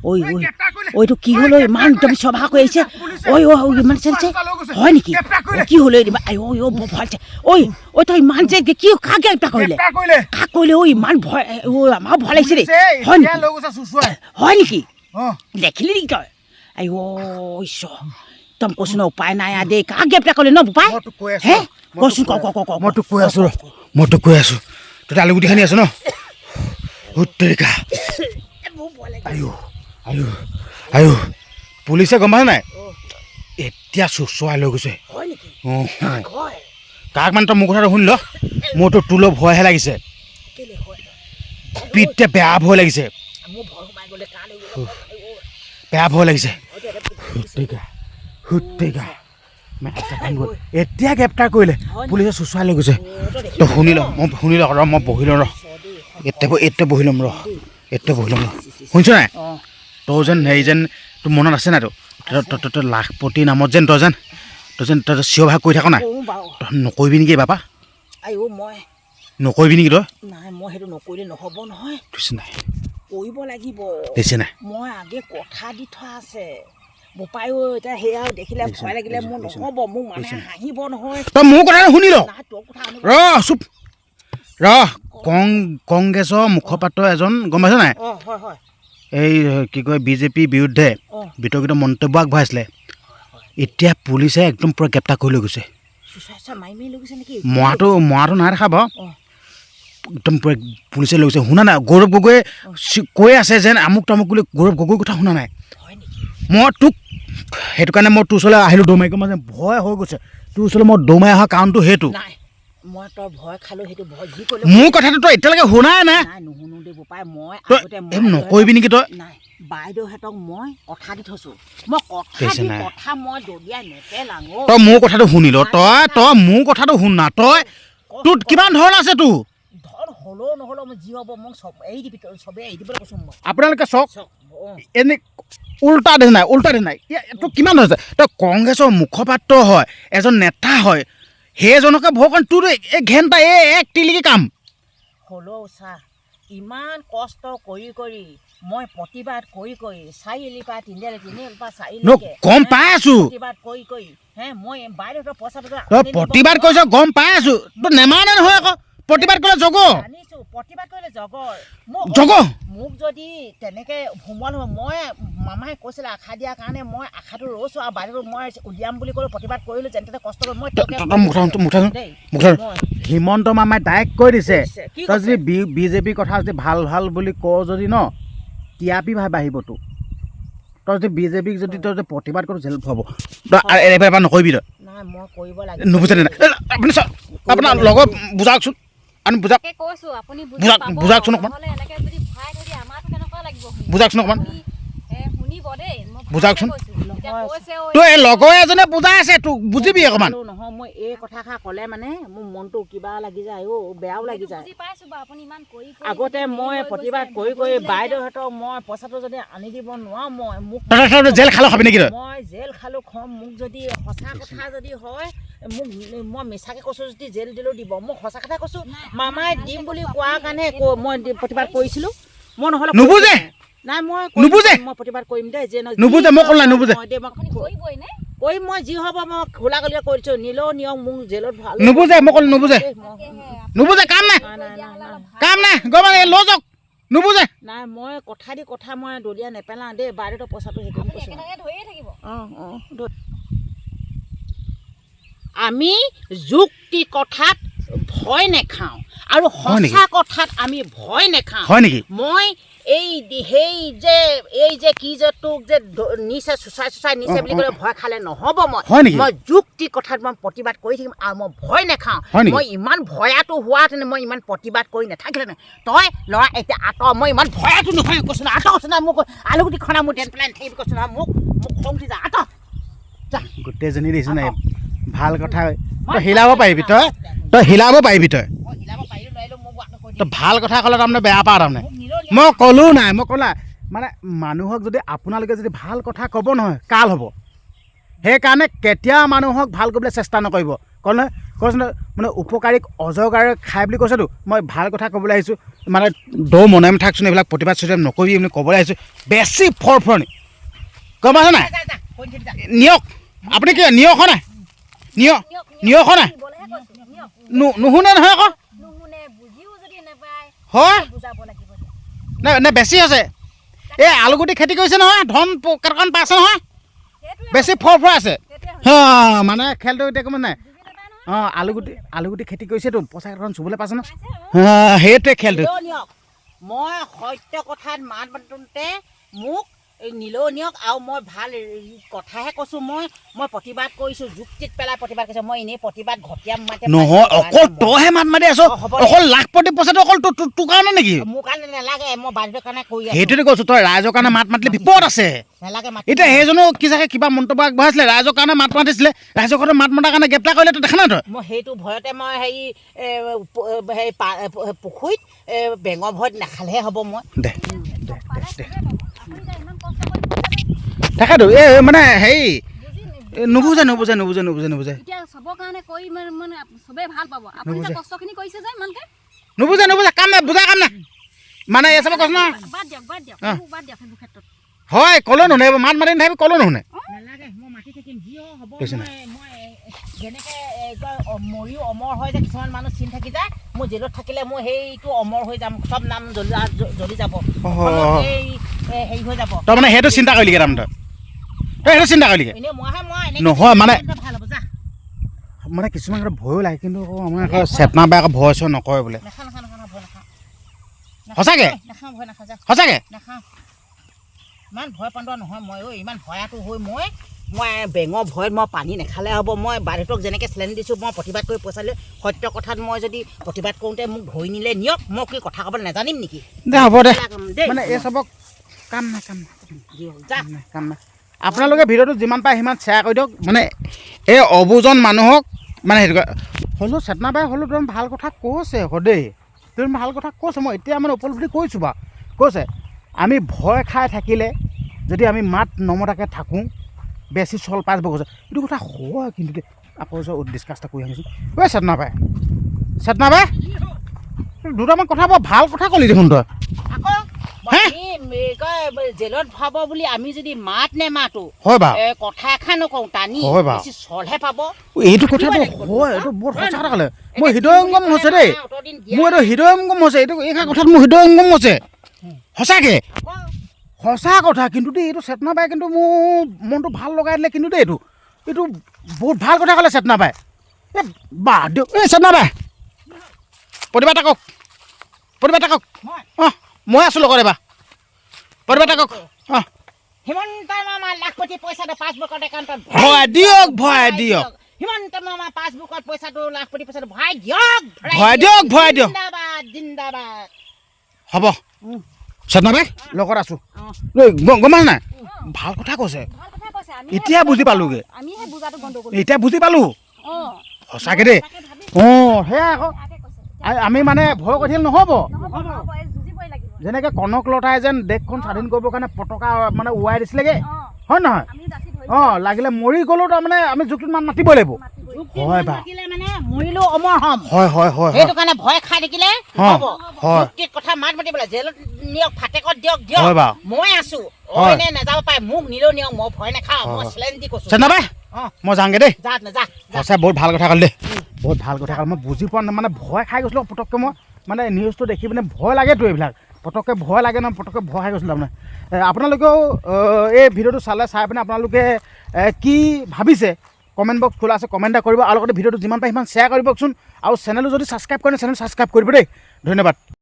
ঐ এইটো কি হ'ল ইমান তুমি সভা কৰি আহিছে ঐ ইমান চাইছে হয় নেকি কি হ'ল আই ঐ বৰ ভয় ঐ তই ইমান যে কি কাকে এটা কৰিলে কাক কৰিলে ইমান ভয় আমাৰ ভয় লাগিছে দেই হয় নেকি দেখিলি নেকি তই আই ঈশ্বৰ তম কৈছো ন উপায় নাই দেই কাক গ্ৰেপ্তাৰ কৰিলে ন উপায় হে কচোন ক মই তোক কৈ আছো তই আলুগুটি খানি আছ ন উত্তৰিকা আয়ো পুলিচে গম পাইছে নাই এতিয়া চুচুৱাই লৈ গৈছে কাক মানে তই মোৰ কথাটো শুনি ল মোৰতো তোলৈ ভয়হে লাগিছে পিঠতে বেয়া ভয় লাগিছে এতিয়া গ্ৰেপ্তাৰ কৰিলে পুলিচে চুচুৱাই লৈ গৈছে তই শুনি ল মই বহি লওঁ ৰ এতিয়া বহি ল'ম ৰ শুনিছ নাই তই যেন হেৰি যেন তোৰ মনত আছে নাই তই লাখপতি নামত যেন তই চিঞৰ ভাগ কৰি থাক নাই তই নকৰিবি নেকি বাপা নকৰিবি নেকি তই নাই মই সেইটো নকৰিলে নহ'ব নহয় নাই কৰিব লাগিব দেখিছে নাই মই আগে কথা দি থোৱা আছে বোপায়ো এতিয়া সেয়া দেখিলে ভয় লাগিলে মোৰ নহ'ব মোক মানুহে হাঁহিব নহয় তই মোৰ কথাটো শুনি ল চুপ কংগ্ৰেছৰ মুখপাত্ৰ এজন গম পাইছ নাই এই কি কয় বিজেপিৰ বিৰুদ্ধে বিতৰ্কিত মন্তব্য আগবঢ়াইছিলে এতিয়া পুলিচে একদম পূৰা গ্ৰেপ্তাৰ কৰি লৈ গৈছে মৰাটো নাই দেখা বাৰু একদম পূৰা পুলিচে লৈ গৈছে শুনা নাই গৌৰৱ গগৈয়ে কৈ আছে যেন আমুক তামুক বুলি গৌৰৱ গগৈৰ কথা শুনা নাই মই তোক সেইটো কাৰণে মই তোৰ ওচৰলৈ আহিলোঁ দৌৰ মাৰি মানে ভয় হৈ গৈছে তোৰ ওচৰলৈ মই দৌৰ মাৰি অহা কাৰণটো সেইটো মই তই ভয় খালোঁ সেইটো ভয় যি ক'লে মোৰ কথাটো তই এতিয়ালৈকে শুনাই নাই নুশুনো দেই বোপাই মই নকৰিবি নেকি তই নাই বাইদেউহঁতক মই কথা দি থৈছোঁ মই কথা মই দলিয়াই নেপেলাং তই মোৰ কথাটো শুনি ল তই মোৰ কথাটো শুন না তই তোৰ কিমান ধৰণ আছে তোৰ ধৰ হ'লেও নহ'লেও মই যি হ'ব মোক চব এৰি দিবি চবেই এৰি দিবলৈ কৈছোঁ মই আপোনালোকে চাওক এনে উল্টা দে নাই তোৰ কিমান হৈছে তই কংগ্ৰেছৰ মুখপাত্ৰ হয় এজন নেতা হয় সেইজনকে ভগৱান তোৰ এই ঘেণ্টা এক টিলিকি কাম হ'লেও চা ইমান কষ্ট কৰি মই প্ৰতিবাদ কৰি চাৰিআলিৰ পৰা তিনিআলিৰ পৰা চাৰিআলিলৈকে গম পাই আছো প্ৰতিবাদ কৰি মই বাইদেউহঁতৰ পইচাটো তই প্ৰতিবাদ কৰিছ গম পাই আছো তই নেমানে নহয় আকৌ প্ৰতিবাদ কৰিলে জানিছোঁ প্ৰতিবাদ কৰিলে জগৰ মোক যদি তেনেকৈ সোমোৱাল হ'ব মই মামাই কৈছিলে আশা দিয়াৰ কাৰণে মই আশাটো ৰৈছোঁ আৰু বাইদেউ মই উলিয়াম বুলি ক'লোঁ প্ৰতিবাদ কৰিলোঁ যেনে তেনে কষ্ট কৰি মই হিমন্ত মামাই ডাইৰেক্ট কৈ দিছে তই যদি বিজেপিৰ কথা যদি ভাল বুলি কওঁ যদি ন টিআৰপি বাঢ়িব তোৰ তই যদি বিজেপিক যদি তই প্ৰতিবাদ কৰোঁ জেল হ'ব তই এবাৰ নকৰিবি তই মই কৰিব লাগে নুবুজে নাই আপুনি চাওক আপোনাৰ লগত বুজাওকচোন বুজাওকচোন অকণমান বুজাওকচোন অকণমান বুজাওকচোন তই লগৰ এজনে বুজাই আছে তোক বুজিবি অকণমান নহয় মই এই কথাষাৰ ক'লে মানে মোৰ মনটো কিবা লাগি যায় বেয়াও লাগি যায় আগতে মই প্ৰতিবাদ কৰি বাইদেউহঁতক মই পইচাটো যদি আনি দিব নোৱাৰোঁ মই মোক জেল খালোঁ খাবি নেকি মই জেল খালোঁ খম মোক যদি সঁচা কথা যদি হয় মোক মই মিছাকৈ কৈছোঁ যদি জেল দিলেও দিব মোক সঁচা কথা কৈছোঁ মামাই দিম বুলি কোৱাৰ কাৰণে মই প্ৰতিবাদ কৰিছিলোঁ মই নহ'লে নুবুজে নাই মই মই প্ৰতিবাদ কৰিম দেই যে নুবুজে মই ক'লে নুবুজে কৰিম মই যি হ'ব মই খোলা গলিয়া কৰিছোঁ নিলেও নিয়ম মোক জেলত ভাল নুবুজে মই ক'লে নুবুজে কাম নাই গম লৈ যাওক নুবুজে নাই মই কথা মই দলিয়া নেপেলাওঁ দেই বাইদেউৰ পইচাটো সেইটো কৈছোঁ আমি যুক্তি কথাত ভয় নেখাওঁ আৰু সঁচা কথাত আমি ভয় নেখাওঁ হয় নেকি মই এই যে কি যে তোক যে নিছে চুচাই নিছে বুলি ক'লে ভয় খালে নহ'ব মই যুক্তি কথাত মই প্ৰতিবাদ কৰি থাকিম আৰু মই ভয় নেখাওঁ মই ইমান ভয়াটো হোৱাহেঁতেনে মই ইমান প্ৰতিবাদ কৰি নাথাকিলেনে তই ল'ৰা এতিয়া আঁতৰ মই ইমান ভয়াটো নহয় কৈছোঁ না আঁতৰ কৈছোঁ না মোক আলুগুটি খনা মোৰ ডেন পেলাই নাথাকিবি কৈছোঁ না মোক খং উঠি যা আঁতৰ যা গোটেইজনী দেখিছ নাই ভাল কথা তই হিলাব পাৰিবি তই ভাল কথা ক'লে তাৰমানে বেয়া পাওঁ তাৰমানে মই ক'লো নাই মানে মানুহক যদি আপোনালোকে যদি ভাল কথা ক'ব নহয় কাল হ'ব সেইকাৰণে কেতিয়া মানুহক ভাল কৰিবলৈ চেষ্টা নকৰিব ক'লে কৈছে মানে উপকাৰীক অজগাৰে খাই বুলি কৈছেতো মই ভাল কথা ক'বলৈ আহিছোঁ মানে দৌ মনেম থাকচোন এইবিলাক প্ৰতিবাদ চতিবাদ নকৰিবি বুলি ক'বলৈ আহিছোঁ বেছি ফৰফৰণি গম পাইছে নাই নিয়ক আপুনি কি নিয়ক নাই নিয়ক নাই নুশুনে নহয় আকৌ হয় নে বেছি হৈছে এই আলুগুটি খেতি কৰিছে নহয় ধন কেইটকামান পাইছে নহয় বেছি ফৰফৰ আছে মানে খেলটো এতিয়া ক'ব নাই অঁ আলুগুটি খেতি কৰিছেতো পইচা কেইটকামান চুবলৈ পাইছে ন সেইটোৱে খেলটো মই সত্য কথাত মাত মাতোঁতে মোক নিলেও নিয়ক আৰু মই ভাল কথাহে কৈছোঁ মই প্ৰতিবাদ কৰিছোঁ যুক্তিত পেলাই প্ৰতিবাদ কৰিছোঁ মই এনেই প্ৰতিবাদ ঘটিয়াম মাতে নহয় অকল তইহে মাত মাতি আছ অকল লাখপতি পইচাটো অকল তোৰ কাৰণে নেকি মোৰ কাৰণে নালাগে মই বাহিৰৰ কাৰণে কৰি আছোঁ সেইটোতে কৈছোঁ তই ৰাইজৰ কাৰণে মাত মাতিলে বিপদ আছে নালাগে এতিয়া সেইজনো কি চাগে কিবা মন্তব্য আগবঢ়াইছিলে ৰাইজৰ কাৰণে মাত মাতিছিলে ৰাইজৰ কাৰণে মাত মতাৰ কাৰণে গ্ৰেপ্তাৰ কৰিলে তই দেখা নাই তই মই সেইটো ভয়তে মই হেৰি পুখুৰীত বেঙৰ ভয়ত নাখালেহে হ'ব মই দে তাকেতো এই মানে হেৰি নুবুজে কাম নাই বুজা কাম নাই মানে এই চব কৈছ ন হয় ক'লেও নুশুনে মাত মাতি নাথাকিবি ক'লেও নুশুনে যেনেকৈ মৰিও অমৰ হয় যে কিছুমান মানুহ চিন থাকি যায় মোৰ জেলত থাকিলে মোৰ সেইটো অমৰ হৈ যাম চব নাম জ্বলি যাব হেৰি হৈ যাব তই মানে সেইটো চিন্তা কৰিলিগৈ তাৰমানে তই সেইটো চিন্তা কৰিলিগৈ নহয় মানে কিছুমান ভয়ো লাগে কিন্তু আমাৰ আকৌ চেতনা বাই আকৌ ভয় চয় নকৰে বোলে সঁচাকৈ ইমান ভয় পান্দোৱা নহয় মই ইমান ভয়াটো হৈ মই বেঙৰ ভয়ত মই পানী নাখালে হ'ব মই বাৰীটোক যেনেকৈ চেলেঞ্জ দিছোঁ মই প্ৰতিবাদ কৰি পইচা লৈ সত্য কথাত মই যদি প্ৰতিবাদ কৰোঁতে মোক ধৰি নিলে নিয়ক মই কি কথা ক'বলৈ নাজানিম নেকি দে হ'ব দে মানে এই চবক কাম নাই আপোনালোকে ভিডিঅ'টো যিমান পাৰে সিমান শ্বেয়াৰ কৰি দিয়ক মানে এই অবুজন মানুহক মানে সেইটো হ'লেও চেতনা বাই হ'লেও তুমি ভাল কথা কৈছে দেই তুমি ভাল কথা কৈছে মই এতিয়া মানে উপলব্ধি কৰিছোঁ বাৰু কৈছে আমি ভয় খাই থাকিলে যদি আমি মাত নমতাকৈ থাকোঁ বেছি চল পাঁচ বছৰ এইটো কথা হয় কিন্তু আকৌ ডিছকাছ এটা কৰি আনিছোঁ ঐ চেতনা বাই দুটামান কথা বৰ ভাল কথা ক'লি দেখোন তই জেলত ভৰাব বুলি আমি যদি মাত নেমাতো হয় বাৰু কথা এষাৰ নকওঁ টানি বেছি চলহে পাব এইটো কথাটো হয় এইটো বৰ সঁচা কথা ক'লে মোৰ হৃদয়ংগম হৈছে দেই মোৰ এইটো হৃদয়ংগম হৈছে এইটো এইষাৰ কথাত মোৰ হৃদয়ংগম হৈছে সঁচাকৈ সঁচা কথা কিন্তু দেই এইটো চেতনা বাই কিন্তু মোৰ মনটো ভাল লগাই দিলে কিন্তু দেই এইটো বহুত ভাল কথা ক'লে চেতনা বাই এই বাহ দিয়ক এই চেতনা বাই প্ৰতিবাদ থাকক অঁ মই আছোঁ লগত এবাৰ প্ৰতিবাদ থাকক অঁ হিমন্ত মামা লাখপতি পইচাটো পাছবুকত একাউণ্টত ভৰাই দিয়ক হিমন্ত মামা পাছবুকত পইচাটো লাখপতি পইচাটো ভৰাই দিয়ক জিন্দাবাদ হ'ব চেতনা বাই লগত আছোঁ গম পাইছে নাই ভাল কথা কৈছে এতিয়া বুজি পালোঁগৈ এতিয়া বুজি পালোঁ সঁচাকৈ দেই অঁ সেয়া আকৌ আমি মানে ভয় কৰি থাকিলে নহ'ব যেনেকৈ কনক লতাই যেন দেশখন স্বাধীন কৰিবৰ কাৰণে পতাকা মানে উৰাই দিছিলেগৈ হয় নহয় অঁ লাগিলে মৰি গ'লেও তাৰমানে আমি যুক্তিত মান মাতিবই লাগিব হয় বাৰু মৰিলেও অমৰ হ'ম হয় সেইটো কাৰণে ভয় খাই থাকিলে হ'ব যুক্তিত কথা মাত মাতিবলৈ জেলত নিয়ক ফাটেকত দিয়ক মই আছোঁ অইনে নাযাব পাৰে মোক নিলেও নিয়ক মই ভয় নাখাওঁ মই চেলেঞ্জ দি কৈছোঁ চেতনা বাই মই যাওঁগৈ দেই যা সঁচাই বহুত ভাল কথা ক'লে দেই বহুত ভাল কথা ক'লে মই বুজি পোৱা নাই মানে ভয় খাই গৈছিলোঁ পটককৈ মই মানে নিউজটো দেখি পিনে ভয় লাগেতো এইবিলাক পটককৈ ভয় লাগে ন পটককৈ ভয় খাই গৈছিলোঁ তাৰমানে আপোনালোকেও এই ভিডিঅ'টো চাই পিনে আপোনালোকে কি ভাবিছে কমেণ্ট বক্স খোলা আছে কমেণ্ট এটা কৰিব আৰু লগতে ভিডিঅ'টো যিমান পাৰে সিমান শ্বেয়াৰ কৰিবচোন আৰু চেনেলটো যদি ছাবস্ক্ৰাইব কৰে চেনেল ছাবস্ক্ৰাইব কৰিব দেই ধন্যবাদ।